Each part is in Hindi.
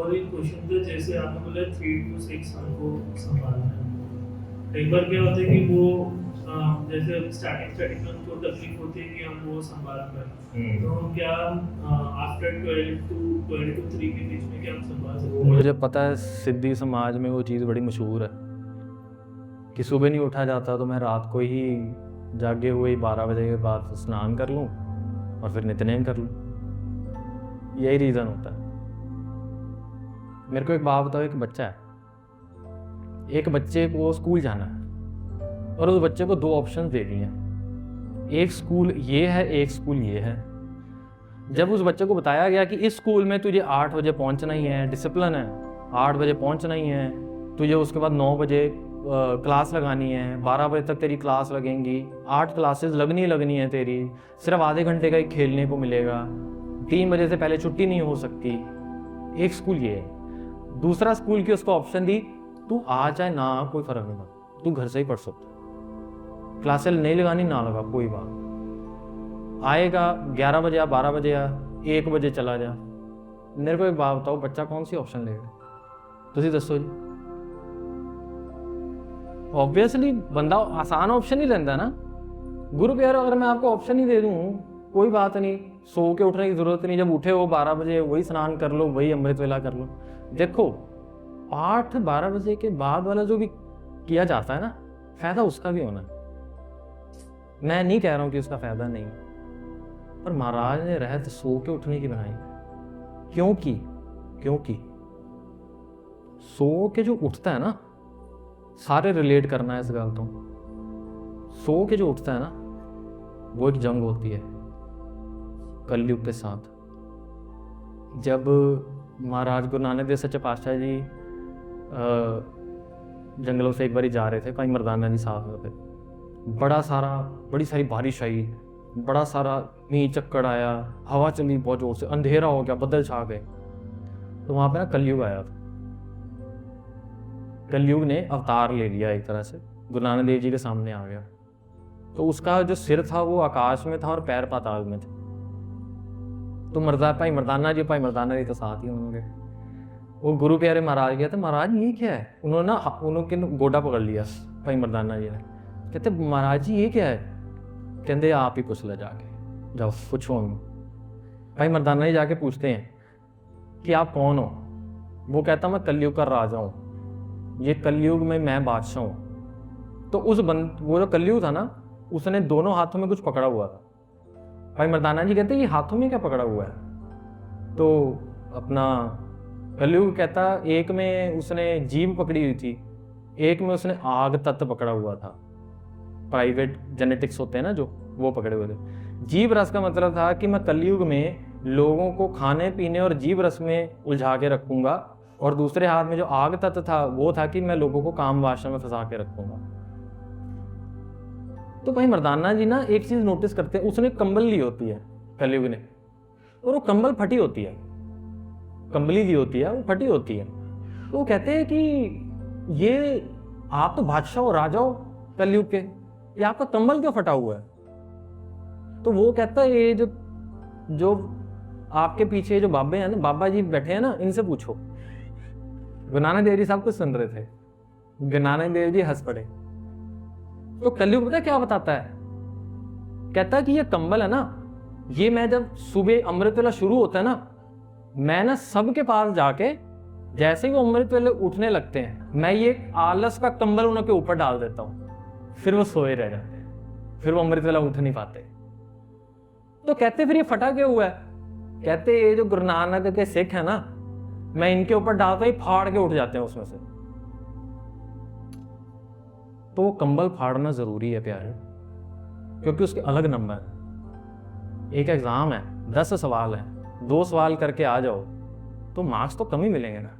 और एक क्वेश्चन था, जैसे आपने बोला 3 to 6 हमको संभालना है। कई बार क्या होता है कि वो जैसे स्टार्टिंग में उनको तकलीफ होती है कि हम वो संभाल पाए, तो हम क्या आफ्टर 12 to 3 के बीच में क्या हम संभाल सकते हैं? मुझे पता है सिद्धि समाज में वो चीज़ बड़ी मशहूर है कि सुबह नहीं उठा जाता तो मैं रात को ही जागे हुए 12 बजे के बाद स्नान कर लूँ और फिर नित्यनेम कर लूँ। यही रीज़न होता है। मेरे को एक बात बताओ, एक बच्चा है, एक बच्चे को स्कूल जाना है और उस बच्चे को 2 ऑप्शन दे दिए हैं, एक स्कूल ये है, एक स्कूल ये है। जब उस बच्चे को बताया गया कि इस स्कूल में तुझे 8 बजे पहुंचना ही है, डिसिप्लिन है, 8 बजे पहुंचना ही है, तुझे उसके बाद 9 बजे क्लास लगानी है, 12 बजे तक तेरी क्लास लगेंगी, 8 क्लासेस लगनी है तेरी, सिर्फ आधे घंटे का ही खेलने को मिलेगा, 3 बजे से पहले छुट्टी नहीं हो सकती। एक स्कूल ये है। दूसरा स्कूल की उसको ऑप्शन दी, तू आ चाहे ना आ कोई फर्क नहीं पड़ता, तू घर से ही पढ़ सकता, क्लासेस नहीं लगानी ना लगा कोई बात, आएगा 11 बजे या 12 बजे या 1 बजे चला जा। मेरे को एक बात बताओ, बच्चा कौन सी ऑप्शन लेगा? तुसी दसो जी। ऑब्वियसली बंदा आसान ऑप्शन ही लेता है ना। गुरु प्यारो, अगर मैं आपको ऑप्शन ही दे दूं कोई बात नहीं, सो के उठने की जरूरत नहीं, जब उठे हो 12 बजे वही स्नान कर लो, वही अमृत वेला कर लो। देखो 8-12 बजे के बाद वाला जो भी किया जाता है ना, फायदा उसका भी होना है। मैं नहीं कह रहा हूं कि उसका फायदा नहीं, पर महाराज ने रहत सो के उठने की बनाई। क्योंकि सो के जो उठता है ना, सारे रिलेट करना है इस गल तो, सो के जो उठता है ना वो एक जंग होती है कलयुग के साथ। जब महाराज गुरु नानक देव सच्चे पातशाह जी जंगलों से एक बारी जा रहे थे, कहीं मर्दाना जी साथ में थे, बड़ी सारी बारिश आई, बड़ा सारा मींह चक्कर आया, हवा चली बहुत जोर से, अंधेरा हो गया, बदल छा गए, तो वहां पे ना कलयुग आया था। कलयुग ने अवतार ले लिया एक तरह से, गुरु नानक देव जी के सामने आ गया। तो उसका जो सिर था वो आकाश में था और पैर पाताल में थे। तो भाई मर्दाना जी तो साथ ही होंगे। वो गुरु प्यारे महाराज गया, तो महाराज ये क्या है? उन्होंने गोडा पकड़ लिया भाई मर्दाना जी ने। कहते महाराज जी ये क्या है? कहते आप ही पूछ ले जाके, जाओ पूछो। भाई मर्दाना जी जाके पूछते हैं कि आप कौन हो? वो कहता मैं कलयुग का राजा हूँ, ये कलयुग में मैं बादशाह हूँ। तो वो जो कलयुग था ना, उसने दोनों हाथों में कुछ पकड़ा हुआ था। भाई मर्दाना जी कहते ये हाथों में क्या पकड़ा हुआ है? तो अपना कलयुग कहता एक में उसने जीभ पकड़ी हुई थी, एक में उसने आग तत्व पकड़ा हुआ था। प्राइवेट जेनेटिक्स होते हैं ना जो, वो पकड़े हुए थे। जीभ रस का मतलब था कि मैं कलयुग में लोगों को खाने पीने और जीभ रस में उलझा के रखूंगा, और दूसरे हाथ में जो आग तत्व था वो था कि मैं लोगों को काम वासना में फंसा के रखूंगा। तो भाई मर्दाना जी ना एक चीज नोटिस करते हैं, उसने कंबल ली होती है कलयुग ने, और वो कंबल फटी होती है, कंबली ली होती है वो फटी होती है। तो वो कहते हैं कि ये आप तो बादशाह हो, राजा हो कलयुग के, ये आपका कंबल क्यों फटा हुआ है? तो वो कहता है ये जो आपके पीछे जो बाबे हैं ना, बाबा जी बैठे हैं ना, इनसे पूछो। गुरु नानक देव जी सब कुछ सुन रहे थे, गुरु नानक देव जी हंस पड़े। तो कलयुग पता क्या बताता है? कहता है कि ये कंबल है ना, ये मैं जब सुबह अमृत वेला शुरू होता है ना, मैं ना सबके पास जाके जैसे ही वो अमृत वेले उठने लगते हैं, मैं ये आलस का कंबल उनके ऊपर डाल देता हूं, फिर वो सोए रह जाते हैं, फिर वो अमृत वेला उठ नहीं पाते। तो कहते फिर ये फटा क्यों हुआ है? कहते ये जो गुरु नानक के सिख है ना, मैं इनके ऊपर डालता ही फाड़ के उठ जाते हैं उसमें से। तो वो कंबल फाड़ना जरूरी है प्यारे, क्योंकि उसके अलग नंबर है। एक एग्जाम है, 10 सवाल है, 2 सवाल करके आ जाओ तो मार्क्स तो कम ही मिलेंगे ना।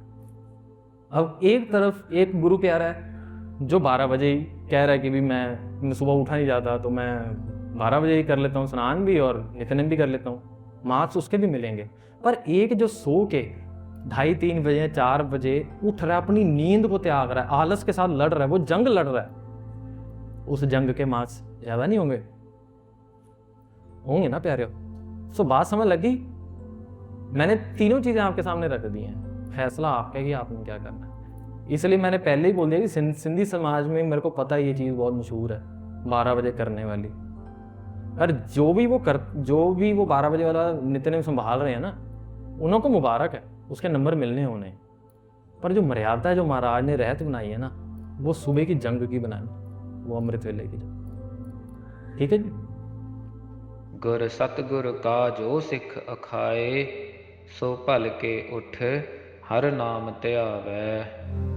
अब एक तरफ एक गुरु प्यारा है जो 12 बजे ही कह रहा है कि भी मैं सुबह उठा नहीं जाता, तो मैं 12 बजे ही कर लेता हूँ स्नान भी और नित्यनेम भी कर लेता हूँ, मार्क्स उसके भी मिलेंगे। पर एक जो सो के 2:30-3 बजे 4 बजे उठ रहा है, अपनी नींद को त्याग रहा है, आलस के साथ लड़ रहा है, वो जंग लड़ रहा है, उस जंग के मार्क्स ज्यादा नहीं होंगे? होंगे ना प्यारे। सो बात समझ लगी? मैंने तीनों चीजें आपके सामने रख दी हैं। फैसला आपका है कि आपने क्या करना है। इसलिए मैंने पहले ही बोल दिया कि सिंधी समाज में मेरे को पता है ये चीज़ बहुत मशहूर है 12 बजे करने वाली। और जो भी वो 12 बजे वाला नित्य संभाल रहे हैं ना, उनको मुबारक है, उसके नंबर मिलने हैं उन्हें। पर जो मर्यादा जो महाराज ने रहत बनाई है ना, वो सुबह की जंग की बनाई, वो अमृत वेले की जंग। ठीक है जी। गुर सतगुर का जो सिख अखाए, सो भल के उठ हर नाम त्यावै।